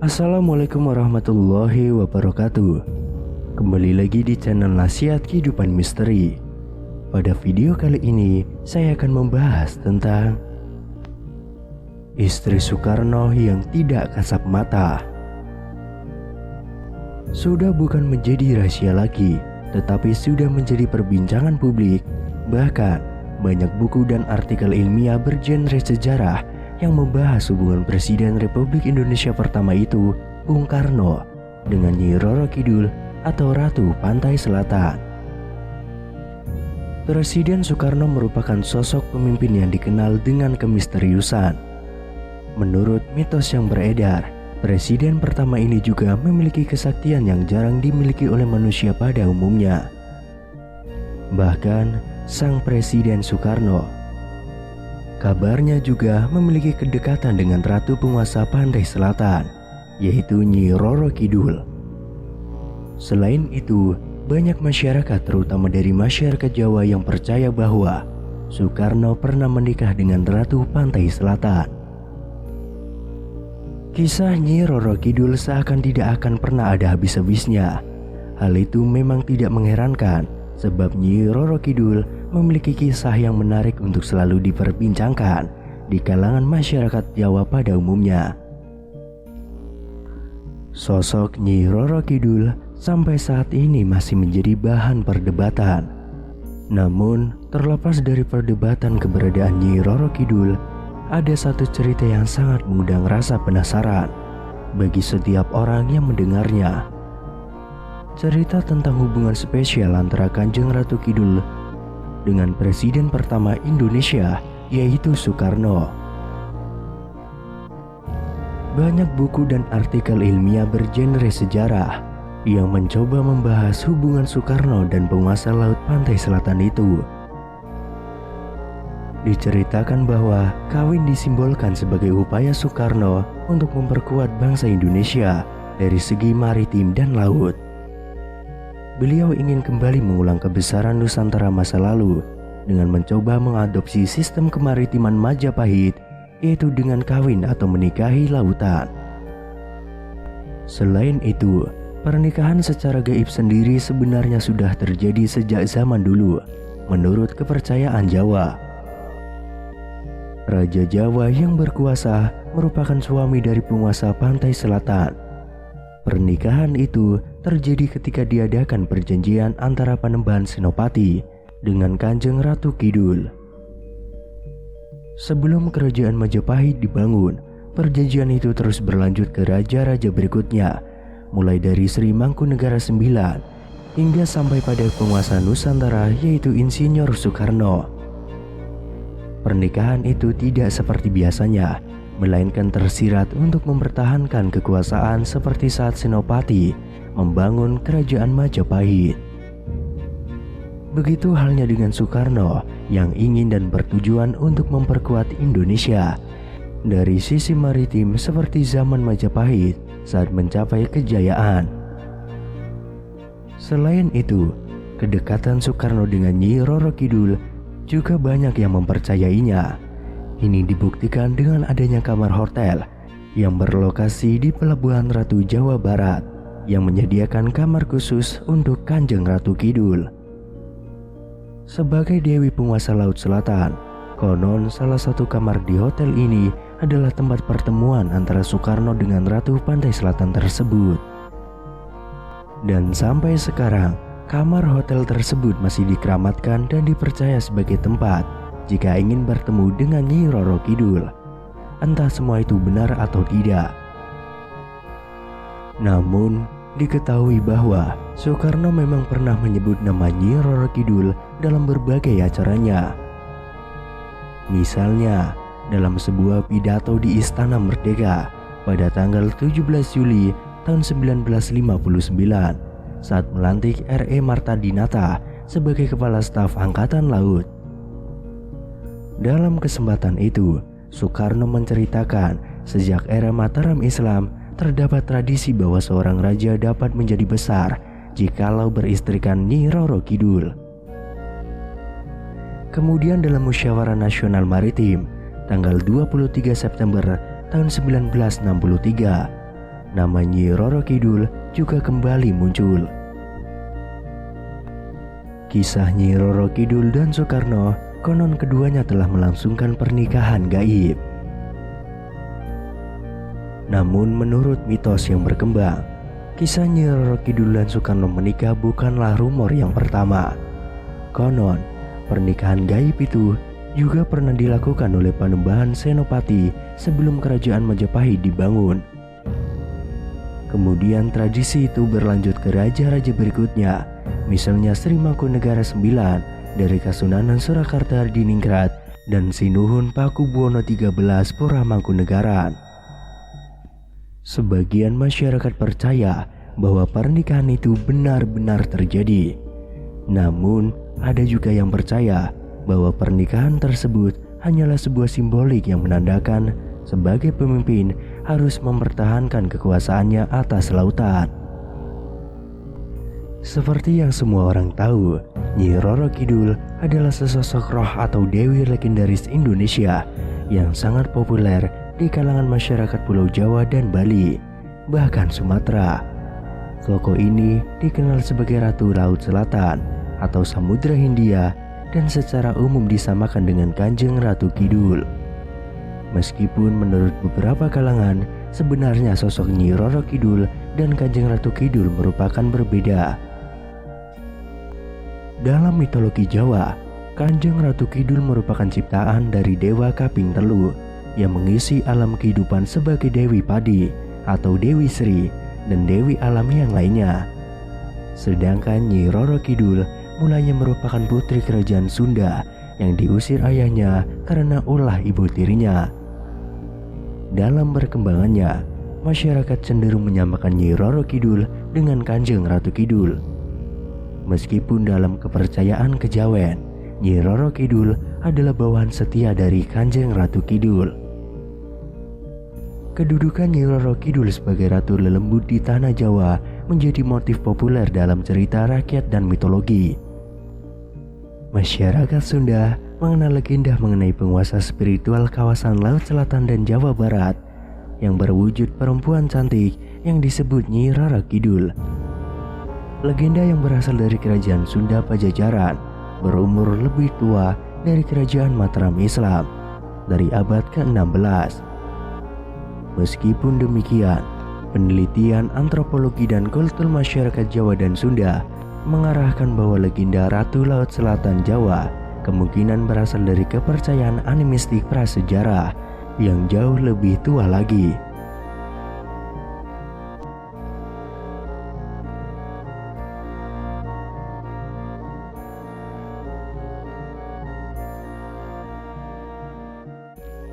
Assalamualaikum warahmatullahi wabarakatuh. Kembali lagi di channel Nasihat Kehidupan Misteri. Pada video kali ini saya akan membahas tentang istri Soekarno yang tidak kasat mata. Sudah bukan menjadi rahasia lagi, tetapi sudah menjadi perbincangan publik. Bahkan banyak buku dan artikel ilmiah bergenre sejarah yang membahas hubungan Presiden Republik Indonesia pertama itu, Bung Karno, dengan Nyi Roro Kidul atau Ratu Pantai Selatan. Presiden Soekarno merupakan sosok pemimpin yang dikenal dengan kemisteriusan. Menurut mitos yang beredar, Presiden pertama ini juga memiliki kesaktian yang jarang dimiliki oleh manusia pada umumnya. Bahkan, sang Presiden Soekarno kabarnya juga memiliki kedekatan dengan ratu penguasa Pantai Selatan, yaitu Nyi Roro Kidul. Selain itu, banyak masyarakat terutama dari masyarakat Jawa yang percaya bahwa Soekarno pernah menikah dengan Ratu Pantai Selatan. Kisah Nyi Roro Kidul seakan tidak akan pernah ada habis-habisnya. Hal itu memang tidak mengherankan, sebab Nyi Roro Kidul memiliki kisah yang menarik untuk selalu diperbincangkan di kalangan masyarakat Jawa pada umumnya. Sosok Nyi Roro Kidul sampai saat ini masih menjadi bahan perdebatan. Namun, terlepas dari perdebatan keberadaan Nyi Roro Kidul, ada satu cerita yang sangat mengundang rasa penasaran bagi setiap orang yang mendengarnya. Cerita tentang hubungan spesial antara Kanjeng Ratu Kidul dengan Presiden pertama Indonesia, yaitu Soekarno. Banyak buku dan artikel ilmiah bergenre sejarah yang mencoba membahas hubungan Soekarno dan penguasa Laut Pantai Selatan itu. Diceritakan bahwa kawin disimbolkan sebagai upaya Soekarno untuk memperkuat bangsa Indonesia dari segi maritim dan laut. Beliau ingin kembali mengulang kebesaran Nusantara masa lalu dengan mencoba mengadopsi sistem kemaritiman Majapahit, yaitu dengan kawin atau menikahi lautan. Selain itu, pernikahan secara gaib sendiri sebenarnya sudah terjadi sejak zaman dulu, menurut kepercayaan Jawa. Raja Jawa yang berkuasa merupakan suami dari penguasa Pantai Selatan. Pernikahan itu terjadi ketika diadakan perjanjian antara Panembahan Senopati dengan Kanjeng Ratu Kidul. Sebelum kerajaan Majapahit dibangun, perjanjian itu terus berlanjut ke raja-raja berikutnya, mulai dari Sri Mangkunegara IX hingga sampai pada penguasa Nusantara, yaitu Insinyur Soekarno. Pernikahan itu tidak seperti biasanya, melainkan tersirat untuk mempertahankan kekuasaan seperti saat Senopati membangun kerajaan Majapahit. Begitu halnya dengan Soekarno yang ingin dan bertujuan untuk memperkuat Indonesia dari sisi maritim seperti zaman Majapahit saat mencapai kejayaan. Selain itu, kedekatan Soekarno dengan Nyi Roro Kidul juga banyak yang mempercayainya. Ini dibuktikan dengan adanya kamar hotel yang berlokasi di Pelabuhan Ratu Jawa Barat yang menyediakan kamar khusus untuk Kanjeng Ratu Kidul. Sebagai Dewi Penguasa Laut Selatan, konon salah satu kamar di hotel ini adalah tempat pertemuan antara Soekarno dengan Ratu Pantai Selatan tersebut. Dan sampai sekarang, kamar hotel tersebut masih dikeramatkan dan dipercaya sebagai tempat jika ingin bertemu dengan Nyi Roro Kidul. Entah semua itu benar atau tidak. Namun, diketahui bahwa Soekarno memang pernah menyebut nama Nyi Roro Kidul dalam berbagai acaranya. Misalnya, dalam sebuah pidato di Istana Merdeka pada tanggal 17 Juli tahun 1959 saat melantik R.E. Marta Dinata sebagai Kepala Staf Angkatan Laut. Dalam kesempatan itu, Soekarno menceritakan sejak era Mataram Islam terdapat tradisi bahwa seorang raja dapat menjadi besar jikalau beristrikan Nyi Roro Kidul. Kemudian dalam Musyawarah Nasional Maritim tanggal 23 September tahun 1963, nama Nyi Roro Kidul juga kembali muncul. Kisah Nyi Roro Kidul dan Soekarno, konon keduanya telah melangsungkan pernikahan gaib. Namun menurut mitos yang berkembang, kisah Nyi Roro Kidul dan Soekarno menikah bukanlah rumor yang pertama. Konon, pernikahan gaib itu juga pernah dilakukan oleh Panembahan Senopati sebelum kerajaan Majapahit dibangun. Kemudian tradisi itu berlanjut ke raja-raja berikutnya, misalnya Sri Mangkunegara IX dari Kasunanan Surakarta Diningrat dan Sinuhun Pakubuwono XIII Pura Mangkunegaran. Sebagian masyarakat percaya bahwa pernikahan itu benar-benar terjadi. Namun, ada juga yang percaya bahwa pernikahan tersebut hanyalah sebuah simbolik yang menandakan sebagai pemimpin harus mempertahankan kekuasaannya atas lautan. Seperti yang semua orang tahu, Nyi Roro Kidul adalah sesosok roh atau dewi legendaris Indonesia yang sangat populer di kalangan masyarakat Pulau Jawa dan Bali, bahkan Sumatera. Tokoh ini dikenal sebagai Ratu Laut Selatan atau Samudra Hindia dan secara umum disamakan dengan Kanjeng Ratu Kidul. Meskipun menurut beberapa kalangan, sebenarnya sosok Nyi Roro Kidul dan Kanjeng Ratu Kidul merupakan berbeda. Dalam mitologi Jawa, Kanjeng Ratu Kidul merupakan ciptaan dari Dewa Kaping Telu yang mengisi alam kehidupan sebagai Dewi Padi atau Dewi Sri dan Dewi alam yang lainnya. Sedangkan Nyi Roro Kidul mulanya merupakan putri kerajaan Sunda yang diusir ayahnya karena ulah ibu tirinya. Dalam perkembangannya, masyarakat cenderung menyamakan Nyi Roro Kidul dengan Kanjeng Ratu Kidul. Meskipun dalam kepercayaan kejawen, Nyi Roro Kidul adalah bawahan setia dari Kanjeng Ratu Kidul. Kedudukan Nyi Roro Kidul sebagai Ratu Lelembut di tanah Jawa menjadi motif populer dalam cerita rakyat dan mitologi. Masyarakat Sunda mengenal legenda mengenai penguasa spiritual kawasan Laut Selatan dan Jawa Barat yang berwujud perempuan cantik yang disebut Nyi Roro Kidul. Legenda yang berasal dari kerajaan Sunda Pajajaran berumur lebih tua dari kerajaan Mataram Islam dari abad ke-16. Meskipun demikian, penelitian antropologi dan kultur masyarakat Jawa dan Sunda mengarahkan bahwa legenda Ratu Laut Selatan Jawa kemungkinan berasal dari kepercayaan animistik prasejarah yang jauh lebih tua lagi.